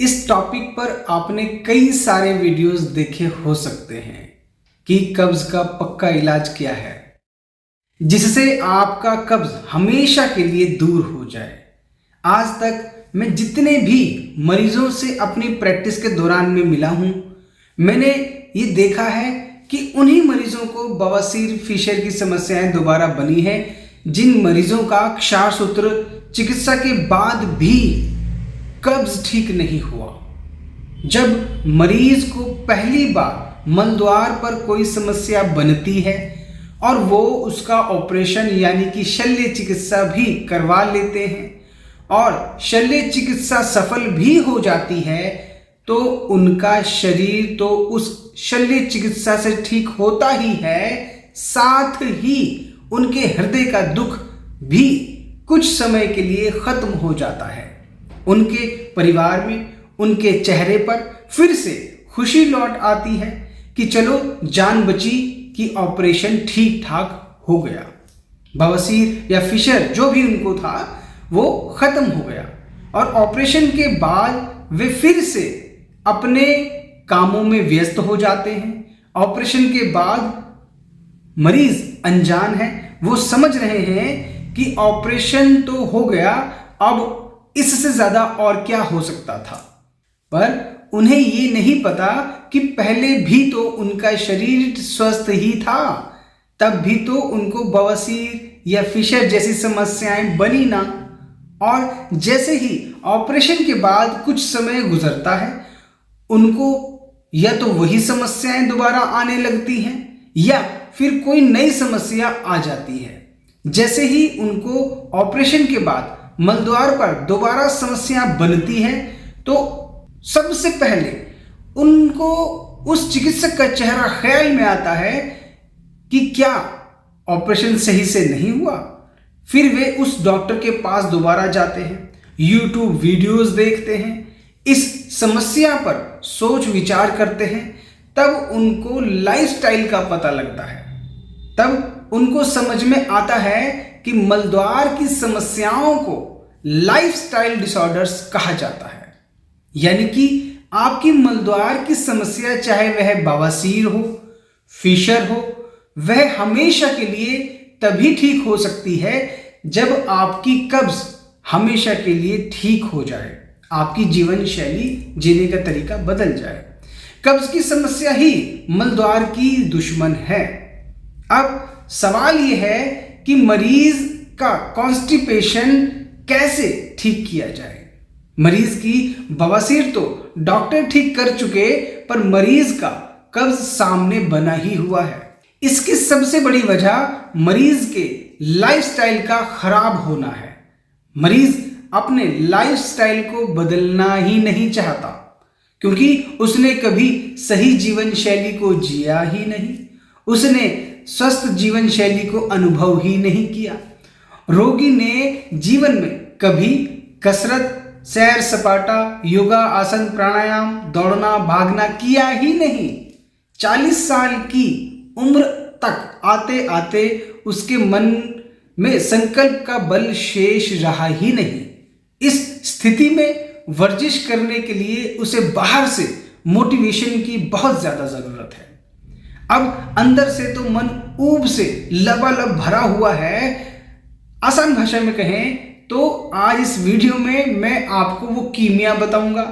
इस टॉपिक पर आपने कई सारे वीडियोस देखे हो सकते हैं कि कब्ज का पक्का इलाज क्या है जिससे आपका कब्ज हमेशा के लिए दूर हो जाए। आज तक मैं जितने भी मरीजों से अपनी प्रैक्टिस के दौरान में मिला हूं, मैंने ये देखा है कि उन्हीं मरीजों को बवासीर फिशर की समस्याएं दोबारा बनी है जिन मरीजों का क्षारसूत्र चिकित्सा के बाद भी कब्ज ठीक नहीं हुआ। जब मरीज को पहली बार मलद्वार पर कोई समस्या बनती है और वो उसका ऑपरेशन यानी कि शल्य चिकित्सा भी करवा लेते हैं और शल्य चिकित्सा सफल भी हो जाती है, तो उनका शरीर तो उस शल्य चिकित्सा से ठीक होता ही है, साथ ही उनके हृदय का दुख भी कुछ समय के लिए खत्म हो जाता है। उनके परिवार में, उनके चेहरे पर फिर से खुशी लौट आती है कि चलो जान बची कि ऑपरेशन ठीक ठाक हो गया। बवासीर या फिशर जो भी उनको था वो खत्म हो गया और ऑपरेशन के बाद वे फिर से अपने कामों में व्यस्त हो जाते हैं। ऑपरेशन के बाद मरीज अनजान है, वो समझ रहे हैं कि ऑपरेशन तो हो गया, अब इससे ज्यादा और क्या हो सकता था, पर उन्हें ये नहीं पता कि पहले भी तो उनका शरीर स्वस्थ ही था, तब भी तो उनको बवासीर या फिशर जैसी समस्याएं बनी ना। और जैसे ही ऑपरेशन के बाद कुछ समय गुजरता है, उनको या तो वही समस्याएं दोबारा आने लगती हैं या फिर कोई नई समस्या आ जाती है। जैसे ही उनको ऑपरेशन के बाद मलद्वार पर दोबारा समस्या बनती है, तो सबसे पहले उनको उस चिकित्सक का चेहरा ख्याल में आता है कि क्या ऑपरेशन सही से नहीं हुआ। फिर वे उस डॉक्टर के पास दोबारा जाते हैं, यूट्यूब वीडियोस देखते हैं, इस समस्या पर सोच विचार करते हैं। तब उनको लाइफस्टाइल का पता लगता है, तब उनको समझ में आता है कि मलद्वार की समस्याओं को लाइफस्टाइल डिसऑर्डर्स कहा जाता है। यानी कि आपकी मलद्वार की समस्या, चाहे वह बवासीर हो, फिशर हो, वह हमेशा के लिए तभी ठीक हो सकती है जब आपकी कब्ज हमेशा के लिए ठीक हो जाए, आपकी जीवन शैली जीने का तरीका बदल जाए। कब्ज की समस्या ही मलद्वार की दुश्मन है। अब सवाल यह है कि मरीज का कॉन्स्टिपेशन कैसे ठीक किया जाए। मरीज की बवासीर तो डॉक्टर ठीक कर चुके, पर मरीज का कब्ज सामने बना ही हुआ है। इसकी सबसे बड़ी वजह मरीज के लाइफस्टाइल का खराब होना है। मरीज अपने लाइफस्टाइल को बदलना ही नहीं चाहता क्योंकि उसने कभी सही जीवन शैली को जिया ही नहीं, उसने स्वस्थ जीवन शैली को अनुभव ही नहीं किया। रोगी ने जीवन में कभी कसरत, सैर सपाटा, योगा, आसन, प्राणायाम, दौड़ना, भागना किया ही नहीं। 40 साल की उम्र तक आते आते उसके मन में संकल्प का बल शेष रहा ही नहीं। इस स्थिति में वर्जिश करने के लिए उसे बाहर से मोटिवेशन की बहुत ज्यादा जरूरत है। अब अंदर से तो मन ऊब से लबालब भरा हुआ है। आसान भाषा में कहें तो आज इस वीडियो में मैं आपको वो कीमिया बताऊंगा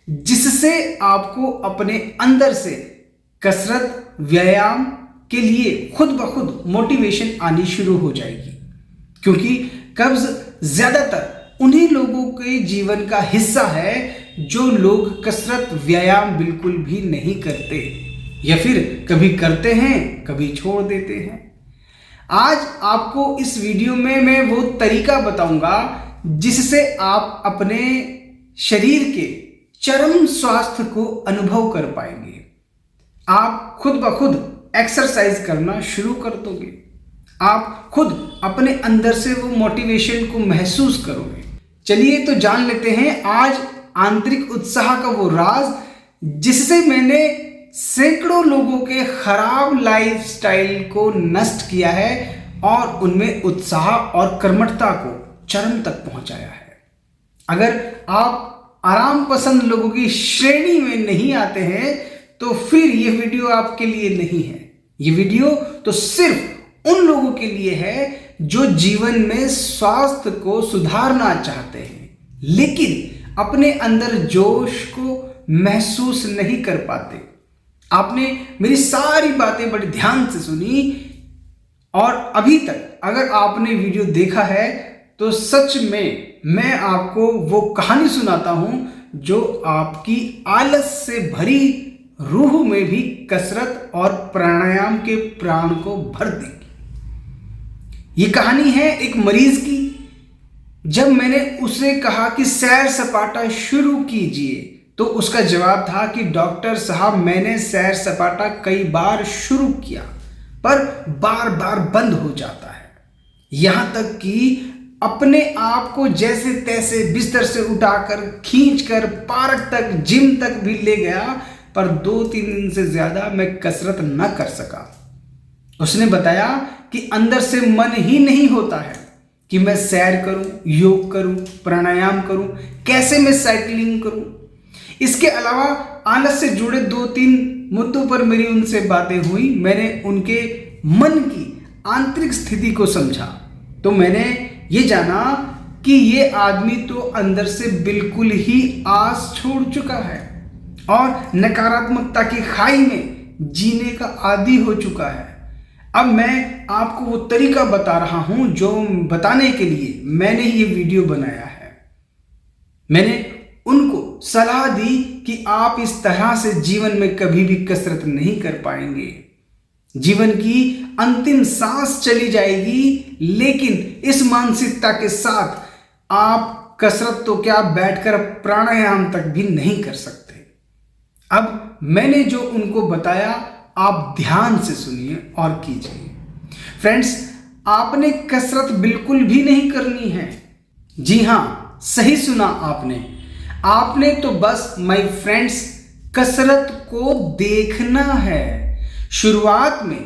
जिससे आपको अपने अंदर से कसरत, व्यायाम के लिए खुद ब खुद मोटिवेशन आनी शुरू हो जाएगी। क्योंकि कब्ज ज्यादातर उन्हीं लोगों के जीवन का हिस्सा है जो लोग कसरत, व्यायाम बिल्कुल भी नहीं करते या फिर कभी करते हैं, कभी छोड़ देते हैं। आज आपको इस वीडियो में मैं वो तरीका बताऊंगा जिससे आप अपने शरीर के चरम स्वास्थ्य को अनुभव कर पाएंगे। आप खुद ब खुद एक्सरसाइज करना शुरू कर दोगे, आप खुद अपने अंदर से वो मोटिवेशन को महसूस करोगे। चलिए तो जान लेते हैं आज आंतरिक उत्साह का वो राज जिससे मैंने सैकड़ों लोगों के खराब लाइफस्टाइल को नष्ट किया है और उनमें उत्साह और कर्मठता को चरम तक पहुंचाया है। अगर आप आराम पसंद लोगों की श्रेणी में नहीं आते हैं तो फिर ये वीडियो आपके लिए नहीं है। ये वीडियो तो सिर्फ उन लोगों के लिए है जो जीवन में स्वास्थ्य को सुधारना चाहते हैं लेकिन अपने अंदर जोश को महसूस नहीं कर पाते। आपने मेरी सारी बातें बड़े ध्यान से सुनी और अभी तक अगर आपने वीडियो देखा है तो सच में मैं आपको वो कहानी सुनाता हूं जो आपकी आलस से भरी रूह में भी कसरत और प्राणायाम के प्राण को भर देगी। ये कहानी है एक मरीज की। जब मैंने उसे कहा कि सैर सपाटा शुरू कीजिए तो उसका जवाब था कि डॉक्टर साहब मैंने सैर सपाटा कई बार शुरू किया पर बार बार बंद हो जाता है। यहां तक कि अपने आप को जैसे तैसे बिस्तर से उठाकर खींचकर पार्क तक जिम तक भी ले गया पर 2-3 दिन से ज्यादा मैं कसरत न कर सका। उसने बताया कि अंदर से मन ही नहीं होता है कि मैं सैर करूं, योग करूं, प्राणायाम करूं, कैसे मैं साइकिलिंग करूं। इसके अलावा आलस से जुड़े 2-3 मुद्दों पर मेरी उनसे बातें हुई। मैंने उनके मन की आंतरिक स्थिति को समझा तो मैंने ये जाना कि ये आदमी तो अंदर से बिल्कुल ही आस छोड़ चुका है और नकारात्मकता की खाई में जीने का आदी हो चुका है। अब मैं आपको वो तरीका बता रहा हूं जो बताने के लिए मैंने ये वीडियो बनाया है। मैंने उनको सलाह दी कि आप इस तरह से जीवन में कभी भी कसरत नहीं कर पाएंगे। जीवन की अंतिम सांस चली जाएगी लेकिन इस मानसिकता के साथ आप कसरत तो क्या बैठकर प्राणायाम तक भी नहीं कर सकते। अब मैंने जो उनको बताया आप ध्यान से सुनिए और कीजिए। फ्रेंड्स, आपने कसरत बिल्कुल भी नहीं करनी है। जी हां, सही सुना आपने तो बस माय फ्रेंड्स कसरत को देखना है। शुरुआत में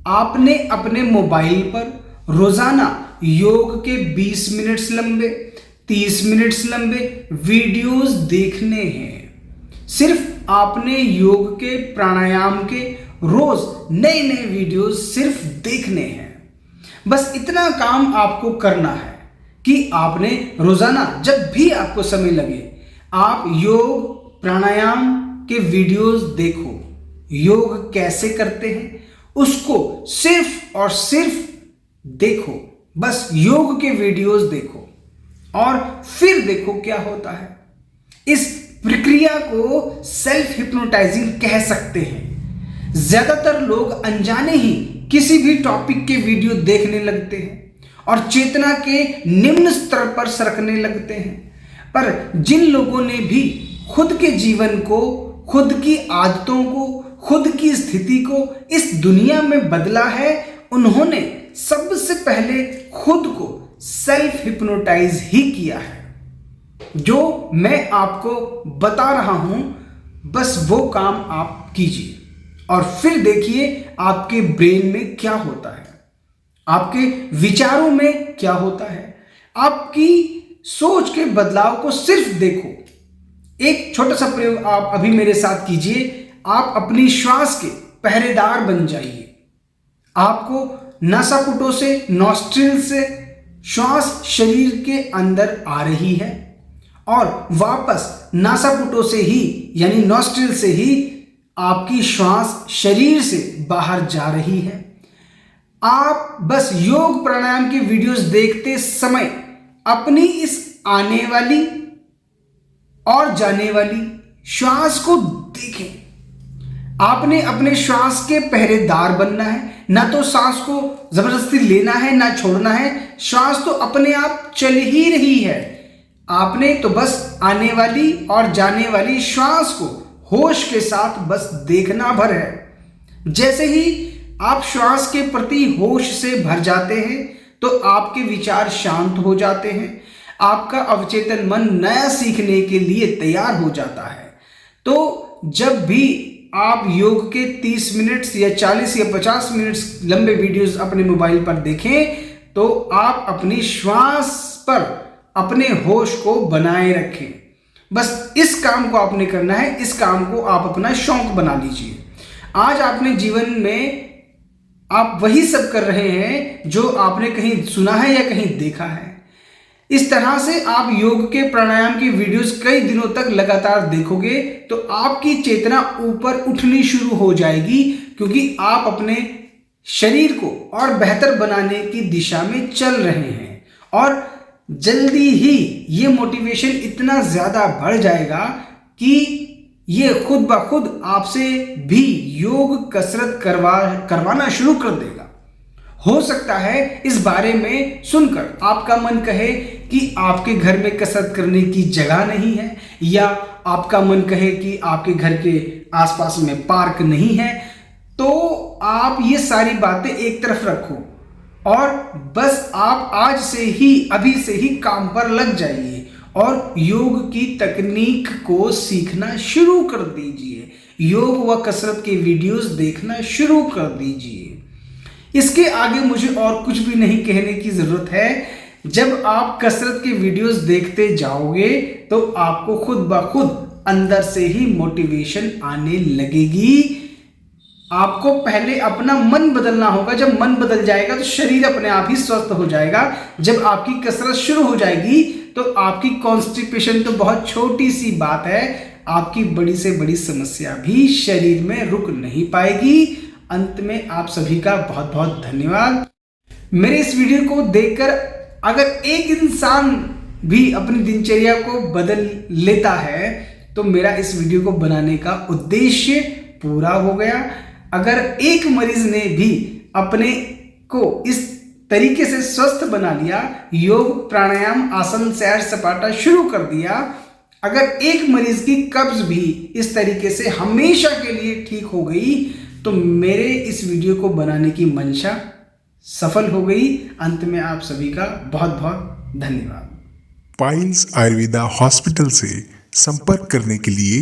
आपने अपने मोबाइल पर रोजाना योग के 20 मिनट लंबे, 30 मिनट लंबे वीडियोस देखने हैं। सिर्फ आपने योग के, प्राणायाम के रोज नए नए वीडियोस सिर्फ देखने हैं। बस इतना काम आपको करना है कि आपने रोजाना जब भी आपको समय लगे आप योग प्राणायाम के वीडियोस देखो। योग कैसे करते हैं उसको सिर्फ और सिर्फ देखो। बस योग के वीडियोस देखो और फिर देखो क्या होता है। इस प्रक्रिया को सेल्फ हिप्नोटाइजिंग कह सकते हैं। ज्यादातर लोग अनजाने ही किसी भी टॉपिक के वीडियो देखने लगते हैं और चेतना के निम्न स्तर पर सरकने लगते हैं। पर जिन लोगों ने भी खुद के जीवन को, खुद की आदतों को, खुद की स्थिति को इस दुनिया में बदला है उन्होंने सबसे पहले खुद को सेल्फ हिप्नोटाइज ही किया है। जो मैं आपको बता रहा हूं बस वो काम आप कीजिए और फिर देखिए आपके ब्रेन में क्या होता है, आपके विचारों में क्या होता है। आपकी सोच के बदलाव को सिर्फ देखो। एक छोटा सा प्रयोग आप अभी मेरे साथ कीजिए। आप अपनी श्वास के पहरेदार बन जाइए। आपको नासापुटों से, नॉस्ट्रिल से श्वास शरीर के अंदर आ रही है और वापस नासापुटों से ही यानी नॉस्ट्रिल से ही आपकी श्वास शरीर से बाहर जा रही है। आप बस योग प्राणायाम की वीडियोस देखते समय अपनी इस आने वाली और जाने वाली श्वास को देखें। आपने अपने श्वास के पहरेदार बनना है। ना तो सांस को जबरदस्ती लेना है ना छोड़ना है। श्वास तो अपने आप चल ही रही है। आपने तो बस आने वाली और जाने वाली श्वास को होश के साथ बस देखना भर है। जैसे ही आप श्वास के प्रति होश से भर जाते हैं तो आपके विचार शांत हो जाते हैं। आपका अवचेतन मन नया सीखने के लिए तैयार हो जाता है। तो जब भी आप योग के 30 मिनट या 40 या 50 मिनट लंबे वीडियोस अपने मोबाइल पर देखें तो आप अपनी श्वास पर अपने होश को बनाए रखें। बस इस काम को आपने करना है, इस काम को आप अपना शौक बना लीजिए। आज आपने जीवन में आप वही सब कर रहे हैं जो आपने कहीं सुना है या कहीं देखा है। इस तरह से आप योग के प्राणायाम की वीडियोस कई दिनों तक लगातार देखोगे तो आपकी चेतना ऊपर उठनी शुरू हो जाएगी, क्योंकि आप अपने शरीर को और बेहतर बनाने की दिशा में चल रहे हैं। और जल्दी ही ये मोटिवेशन इतना ज़्यादा बढ़ जाएगा कि ये खुद ब खुद आपसे भी योग कसरत करवाना शुरू कर देगा। हो सकता है इस बारे में सुनकर आपका मन कहे कि आपके घर में कसरत करने की जगह नहीं है, या आपका मन कहे कि आपके घर के आसपास में पार्क नहीं है। तो आप ये सारी बातें एक तरफ रखो और बस आप आज से ही, अभी से ही काम पर लग जाइए और योग की तकनीक को सीखना शुरू कर दीजिए। योग व कसरत के वीडियोस देखना शुरू कर दीजिए। इसके आगे मुझे और कुछ भी नहीं कहने की ज़रूरत है। जब आप कसरत के वीडियोस देखते जाओगे तो आपको खुद ब खुद अंदर से ही मोटिवेशन आने लगेगी। आपको पहले अपना मन बदलना होगा। जब मन बदल जाएगा तो शरीर अपने आप ही स्वस्थ हो जाएगा। जब आपकी कसरत शुरू हो जाएगी तो आपकी कॉन्स्टिपेशन तो बहुत छोटी सी बात है, आपकी बड़ी से बड़ी समस्या भी शरीर में रुक नहीं पाएगी। अंत में आप सभी का बहुत बहुत धन्यवाद। मेरे इस वीडियो को देखकर अगर एक इंसान भी अपनी दिनचर्या को बदल लेता है तो मेरा इस वीडियो को बनाने का उद्देश्य पूरा हो गया। अगर एक मरीज ने भी अपने को इस तरीके से स्वस्थ बना लिया, योग प्राणायाम आसन सैर सपाटा शुरू कर दिया, अगर एक मरीज की कब्ज भी इस तरीके से हमेशा के लिए ठीक हो गई तो मेरे इस वीडियो को बनाने की मंशा सफल हो गई। अंत में आप सभी का बहुत बहुत धन्यवाद। पाइल्स आयुर्वेदा हॉस्पिटल से संपर्क करने के लिए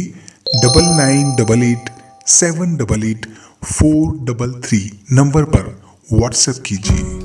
9988 788 433 नंबर पर व्हाट्सएप कीजिए।